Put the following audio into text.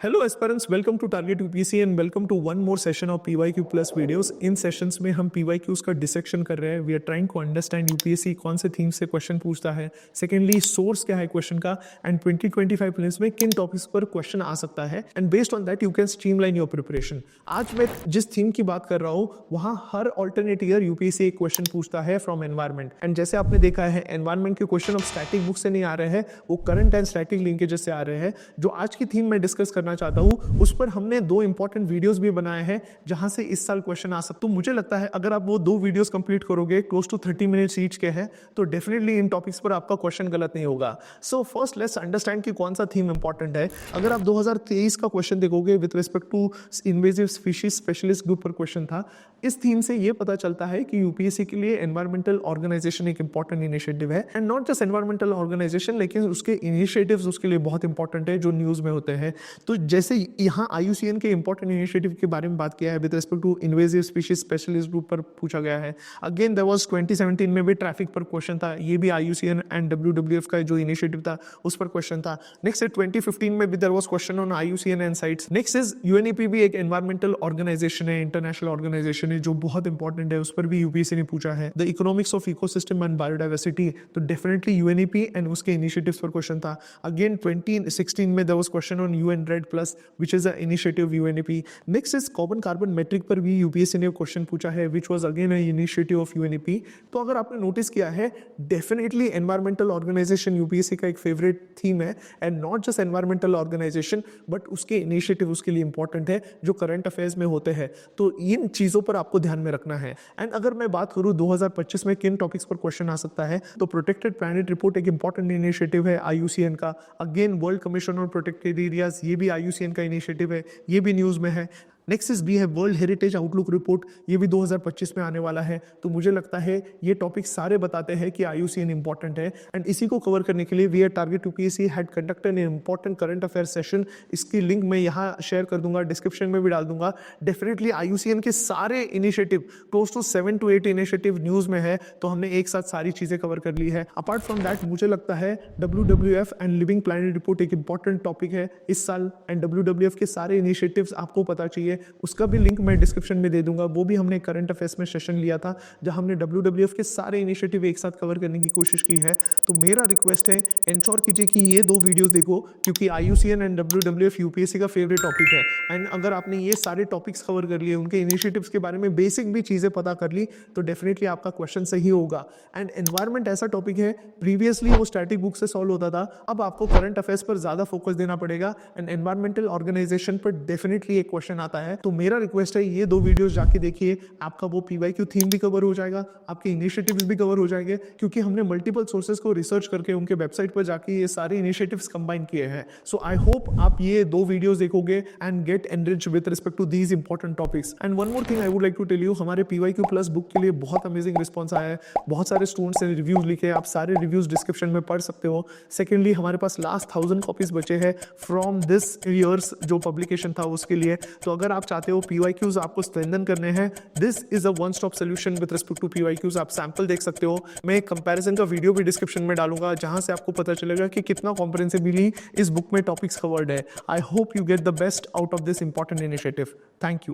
Hello aspirants, welcome to target UPSC and welcome to one more session of PYQ plus videos. इन sessions में हम PYQs का dissection कर रहे हैं। We are trying to understand UPSC कौन से थीम से क्वेश्चन पूछता है, सेकेंडली सोर्स क्या है क्वेश्चन का, एंड 2025 प्रीलिम्स में किन टॉपिक्स पर क्वेश्चन आ सकता है, and based on that you can streamline your preparation. आज मैं जिस थीम की बात कर रहा हूँ वहाँ हर ऑल्टरनेट ईयर यूपीएससी एक क्वेश्चन पूछता है फ्रॉम एनवायरमेंट। एंड जैसे आपने देखा है एनवायरमेंट के क्वेश्चन ऑफ स्टैटिक बुक से नहीं आ रहे हैं, वो करंट एंड स्टैटिक लिंकेजेस से आ रहे हैं। जो आज की थीम मैं डिस्कस करना चाहता हूँ उस पर हमने दो इंपॉर्टेंट वीडियोस भी बनाए हैं जहां से इस साल क्वेश्चन आ सकते। तो मुझे लगता है अगर आप वो दो वीडियोस कंप्लीट करोगे, क्लोज टू 30 मिनट्स ईच के हैं, तो डेफिनेटली इन टॉपिक्स पर आपका क्वेश्चन गलत नहीं होगा। सो फर्स्ट लेट्स अंडरस्टैंड कि कौन सा थीम इंपॉर्टेंट है। अगर आप 2023 का क्वेश्चन देखोगे with respect to invasive species specialist group पर क्वेश्चन था, इस थीम से ये पता चलता है कि यूपीएससी के लिए एनवायरमेंटल ऑर्गेनाइजेशन एक इंपॉर्टेंट इनिशिएटिव है। And not just environmental organisation, लेकिन उसके इनिशिएटिव्स उसके लिए बहुत इंपॉर्टेंट है जो न्यूज में होते हैं। तो जैसे यहाँ IUCN के इंपॉर्टेंट इनिशिएटिव के बारे में बात किया है with respect to invasive species specialist group पर पूछा गया है। अगेन देयर वाज 2017 में भी ट्रैफिक पर क्वेश्चन था, ये भी IUCN एंड WWF का जो इनिशिएटिव था उस पर क्वेश्चन था। नेक्स्ट है 2015 में भी there was question on IUCN and CITES. Next is UNEP भी एक एनवायरमेंटल ऑर्गेनाइजेशन है, इंटरनेशनल ऑर्गेनाइजेशन है जो बहुत इंपॉर्टेंट है, उस पर भी यूपीएससी ने पूछा है। The economics of ecosystem and biodiversity, तो डेफिनेटली UNEP एंड उसके इनिशिएटिव्स पर क्वेश्चन था। अगेन 2016 में there was question on UN RED plus which is a initiative UNEP। Next is carbon metric पर भी यूपीएससी ने क्वेश्चन पूछा है which was again a initiative of UNEP। तो अगर आपने नोटिस किया है, डेफिनेटली एनवायरमेंटल ऑर्गेनाइजेशन यूपीएससी का एक फेवरेट थीम है। And not just environmental organisation but उसके इनिशिएटिव उसके लिए इंपॉर्टेंट है जो करंट अफेयर्स में होते हैं। तो इन चीजों पर आपको ध्यान में रखना है। एंड अगर मैं बात करूं 2025 में किन टॉपिक्स पर क्वेश्चन आ सकता है, तो प्रोटेक्टेड प्लैनेट रिपोर्ट एक इंपॉर्टेंट इनिशिएटिव है IUCN का। Again world commission on protected areas, ये भी IUCN का इनिशिएटिव है, ये भी न्यूज में है। नेक्स्ट इज भी है वर्ल्ड हेरिटेज आउटलुक रिपोर्ट, ये भी 2025 में आने वाला है। तो मुझे लगता है ये टॉपिक सारे बताते हैं कि IUCN इंपॉर्टेंट है। एंड इसी को कवर करने के लिए we are target UPSC had conducted an important current affair session. इसकी लिंक मैं यहाँ शेयर कर दूंगा, डिस्क्रिप्शन में भी डाल दूंगा। डेफिनेटली IUCN के सारे initiative, close to 7 to 8 initiative news में है, तो हमने एक साथ सारी चीजें कवर कर ली है। अपार्ट फ्रॉम दैट मुझे लगता है WWF and living planet report एक इंपॉर्टेंट टॉपिक है इस साल। एंड WWF के सारे इनिशिएटिव्स आपको पता चाहिए, उसका भी लिंक मैं डिस्क्रिप्शन में दे दूंगा। वो भी हमने करंट अफेयर्स में सेशन लिया था जहां हमने WWF के सारे इनिशिएटिव एक साथ कवर करने की कोशिश की है। तो मेरा रिक्वेस्ट है, इंश्योर कीजिए कि ये दो वीडियोस देखो, क्योंकि IUCN एंड WWF यूपीएससी का फेवरेट टॉपिक है। एंड अगर आपने ये सारे टॉपिक्स कवर कर लिए, उनके इनिशिएटिव्स के बारे में बेसिक भी चीजें पता कर ली, तो डेफिनेटली आपका क्वेश्चन सही होगा। एंड एनवायरमेंट ऐसा टॉपिक है, प्रीवियसली वो स्टैटिक बुक से सॉल्व होता था, अब आपको करंट अफेयर्स पर ज्यादा फोकस देना पड़ेगा। एंड एनवायरमेंटल ऑर्गेनाइजेशन पर डेफिनेटली एक क्वेश्चन आता है। तो मेरा रिक्वेस्ट है ये दो वीडियोस जाके देखिए, आपका वो पीवाईक्यू थीम भी कवर हो जाएगा, आपके इनिशिएटिव्स भी कवर हो जाएंगे, क्योंकि हमने मल्टीपल सोर्सेज को रिसर्च करके उनके वेबसाइट पर जाके ये सारे इनिशिएटिव्स कंबाइन किए हैं। सो आई होप आप ये दो वीडियोस देखोगे and get enrich with respect to these important topics. And one more thing I would like to tell you, हमारे पीवाईक्यू प्लस बुक के लिए बहुत अमेजिंग रिस्पॉन्स आया है। बहुत सारे स्टूडेंट्स ने रिव्यूज लिखे, आप सारे रिव्यूज डिस्क्रिप्शन में पढ़ सकते हो। सेकेंडली हमारे पास लास्ट 1000 कॉपीज बचे हैं फ्रॉम दिस ईयर्स जो पब्लिकेशन था उसके लिए। तो अगर आप चाहते हो पीवाईक्यूज आपको स्ट्रेंथन करने हैं, this is a one stop solution with respect to PYQs. आप सैंपल देख सकते हो, मैं एक कंपैरिजन का वीडियो भी डिस्क्रिप्शन में डालूंगा जहां से आपको पता चलेगा कि कितना कॉम्प्रिहेंसिवली इस बुक में टॉपिक्स कवर्ड है। I hope you get the best out of this important initiative. Thank you.